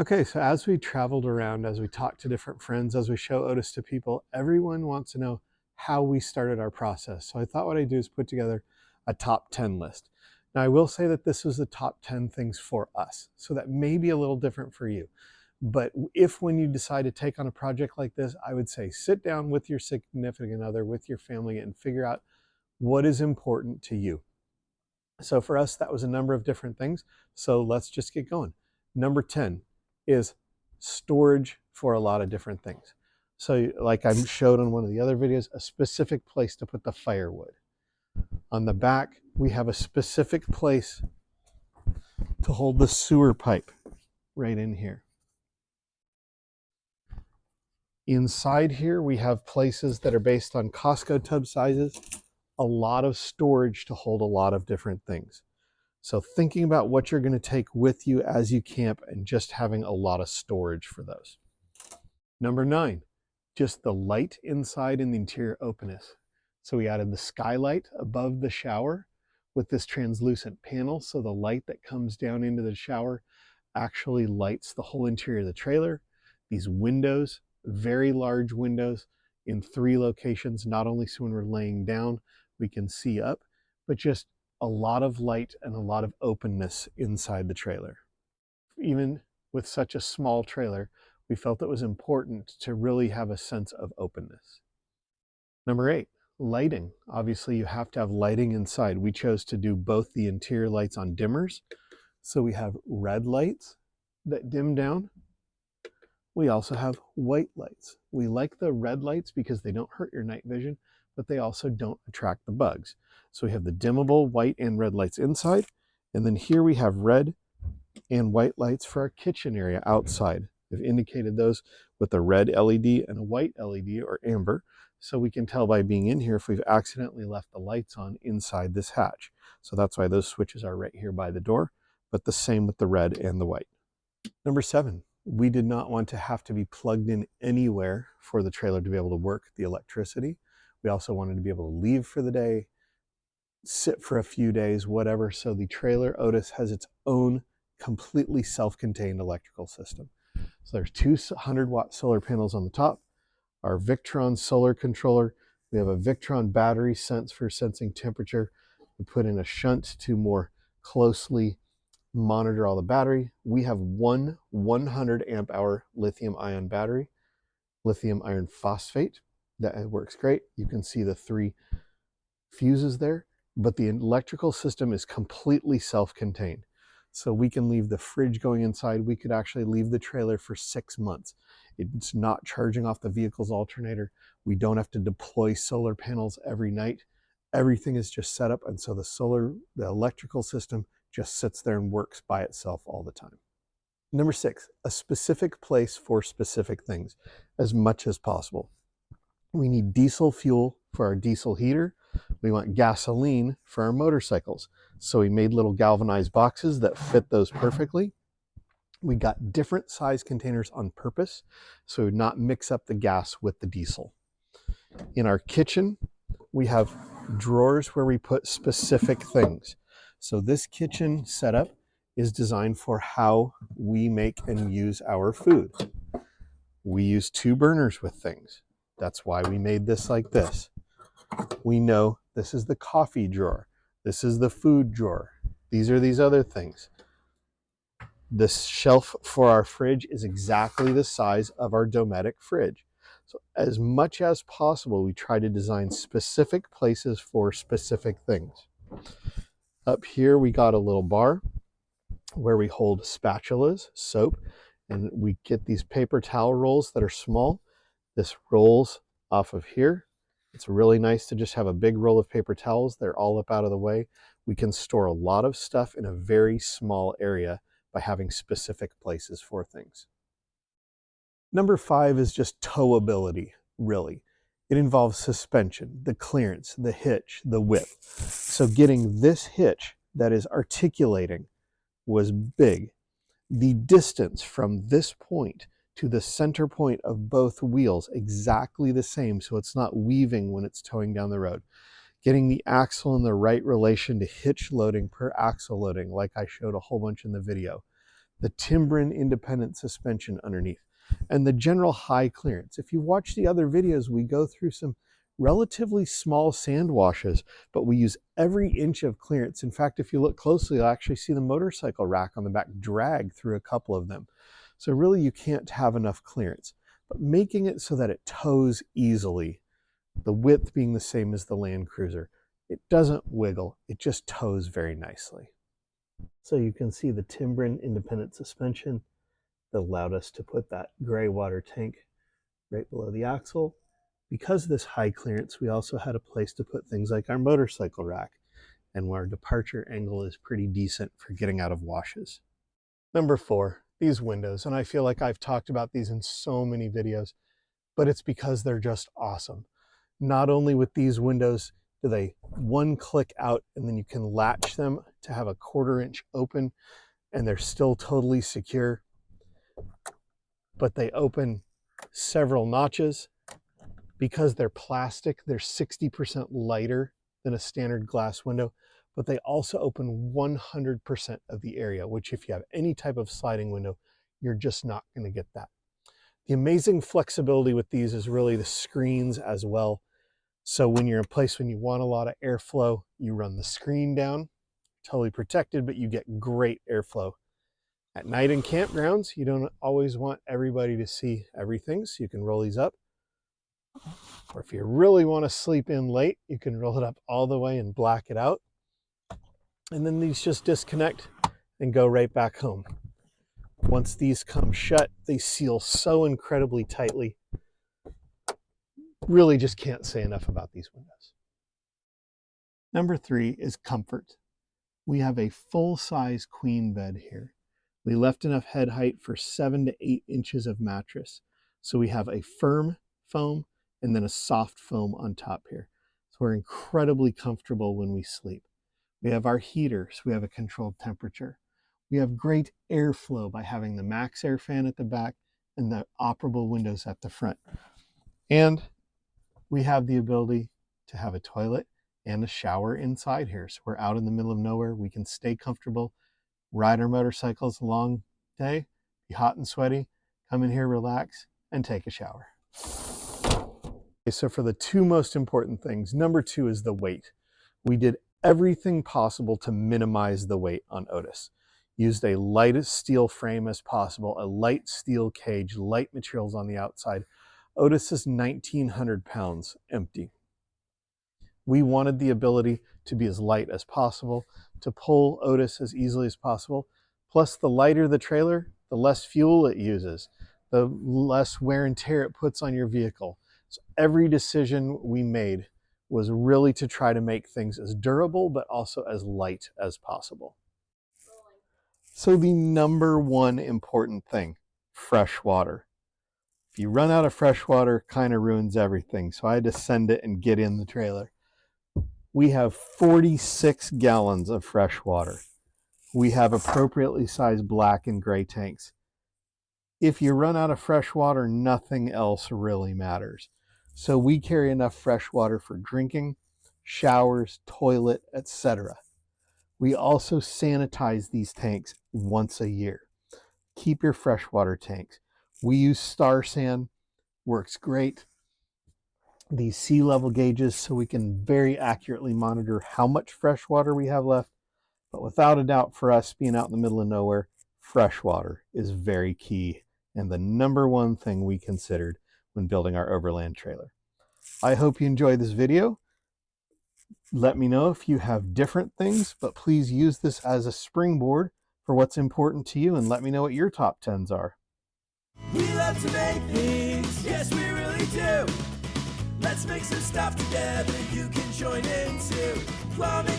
Okay, so as we traveled around, as we talked to different friends, as we show Otis to people, everyone wants to know how we started our process. So I thought what I'd do is put together a top 10 list. Now I will say that this was the top 10 things for us. So that may be a little different for you. But if when you decide to take on a project like this, I would say sit down with your significant other, with your family, and figure out what is important to you. So for us, that was a number of different things. So let's just get going. Number 10 is storage for a lot of different things. So like I showed on one of the other videos, a specific place to put the firewood. On the back, we have a specific place to hold the sewer pipe right in here. Inside here, we have places that are based on Costco tub sizes, a lot of storage to hold a lot of different things. So thinking about what you're going to take with you as you camp and just having a lot of storage for those. Number 9, just the light inside in the interior openness. So we added the skylight above the shower with this translucent panel. So the light that comes down into the shower actually lights the whole interior of the trailer. These windows, very large windows in 3 locations, not only so when we're laying down, we can see up, but just a lot of light and a lot of openness inside the trailer. Even with such a small trailer, we felt it was important to really have a sense of openness. Number 8, lighting. Obviously, you have to have lighting inside. We chose to do both the interior lights on dimmers. So we have red lights that dim down. We also have white lights. We like the red lights because they don't hurt your night vision, but they also don't attract the bugs. So we have the dimmable white and red lights inside. And then here we have red and white lights for our kitchen area outside. I've indicated those with a red LED and a white LED or amber. So we can tell by being in here if we've accidentally left the lights on inside this hatch. So that's why those switches are right here by the door, but the same with the red and the white. Number 7, we did not want to have to be plugged in anywhere for the trailer to be able to work the electricity. We also wanted to be able to leave for the day, sit for a few days, whatever. So the trailer Otis has its own completely self-contained electrical system. So there's 200-watt solar panels on the top, our Victron solar controller. We have a Victron battery sense for sensing temperature. We put in a shunt to more closely monitor all the battery. We have one 100 amp hour lithium ion battery, lithium iron phosphate. That works great. You can see the 3 fuses there, but the electrical system is completely self-contained. So we can leave the fridge going inside. We could actually leave the trailer for 6 months. It's not charging off the vehicle's alternator. We don't have to deploy solar panels every night. Everything is just set up, and so the electrical system just sits there and works by itself all the time. Number 6, a specific place for specific things as much as possible. We need diesel fuel for our diesel heater. We want gasoline for our motorcycles. So we made little galvanized boxes that fit those perfectly. We got different size containers on purpose so we would not mix up the gas with the diesel. In our kitchen, we have drawers where we put specific things. So this kitchen setup is designed for how we make and use our food. We use 2 burners with things. That's why we made this like this. We know this is the coffee drawer. This is the food drawer. These are these other things. This shelf for our fridge is exactly the size of our Dometic fridge. So as much as possible, we try to design specific places for specific things. Up here, we got a little bar where we hold spatulas, soap, and we get these paper towel rolls that are small. This rolls off of here. It's really nice to just have a big roll of paper towels. They're all up out of the way. We can store a lot of stuff in a very small area by having specific places for things. Number 5 is just towability, really. It involves suspension, the clearance, the hitch, the width. So getting this hitch that is articulating was big. The distance from this point to the center point of both wheels exactly the same, so it's not weaving when it's towing down the road. Getting the axle in the right relation to hitch loading per axle loading, like I showed a whole bunch in the video. the Timbren independent suspension underneath, and the general high clearance. If you watch the other videos, we go through some relatively small sand washes, but we use every inch of clearance. In fact, if you look closely, you'll actually see the motorcycle rack on the back drag through a couple of them. So really you can't have enough clearance, but making it so that it tows easily, the width being the same as the Land Cruiser. It doesn't wiggle, it just tows very nicely. So you can see the Timbren independent suspension that allowed us to put that gray water tank right below the axle. Because of this high clearance, we also had a place to put things like our motorcycle rack, and our departure angle is pretty decent for getting out of washes. Number 4, these windows, and I feel like I've talked about these in so many videos, but it's because they're just awesome. Not only with these windows do they one click out and then you can latch them to have a 1/4 inch open and they're still totally secure, but they open several notches. Because they're plastic, they're 60% lighter than a standard glass window, but they also open 100% of the area, which if you have any type of sliding window, you're just not going to get that. The amazing flexibility with these is really the screens as well. So when you're in a place when you want a lot of airflow, you run the screen down, totally protected, but you get great airflow. At night in campgrounds, you don't always want everybody to see everything, so you can roll these up. Or if you really want to sleep in late, you can roll it up all the way and black it out. And then these just disconnect and go right back home. Once these come shut, they seal so incredibly tightly. Really just can't say enough about these windows. Number 3 is comfort. We have a full-size queen bed here. We left enough head height for 7 to 8 inches of mattress. So we have a firm foam and then a soft foam on top here. So we're incredibly comfortable when we sleep. We have our heaters, we have a controlled temperature. We have great airflow by having the max air fan at the back and the operable windows at the front. And we have the ability to have a toilet and a shower inside here. So we're out in the middle of nowhere, we can stay comfortable, ride our motorcycles a long day, be hot and sweaty, come in here, relax, and take a shower. So for the 2 most important things, number 2 is the weight. We did everything possible to minimize the weight on Otis. Used a light steel frame as possible, a light steel cage, light materials on the outside. Otis is 1,900 pounds empty. We wanted the ability to be as light as possible, to pull Otis as easily as possible. Plus, the lighter the trailer, the less fuel it uses, the less wear and tear it puts on your vehicle. So every decision we made was really to try to make things as durable, but also as light as possible. So the number 1 important thing, fresh water. If you run out of fresh water, it kind of ruins everything. So I had to send it and get in the trailer. We have 46 gallons of fresh water. We have appropriately sized black and gray tanks. If you run out of fresh water, nothing else really matters. So we carry enough fresh water for drinking, showers, toilet, etc. We also sanitize these tanks once a year. Keep your freshwater tanks. We use Star Sand, works great. These sea level gauges so we can very accurately monitor how much fresh water we have left. But without a doubt, for us being out in the middle of nowhere, fresh water is very key and the number 1 thing we considered when building our overland trailer. I hope you enjoyed this video. Let me know if you have different things, but please use this as a springboard for what's important to you and let me know what your top 10s are. We love to make things, yes we really do. Let's make some stuff together, you can join in too. Plumbing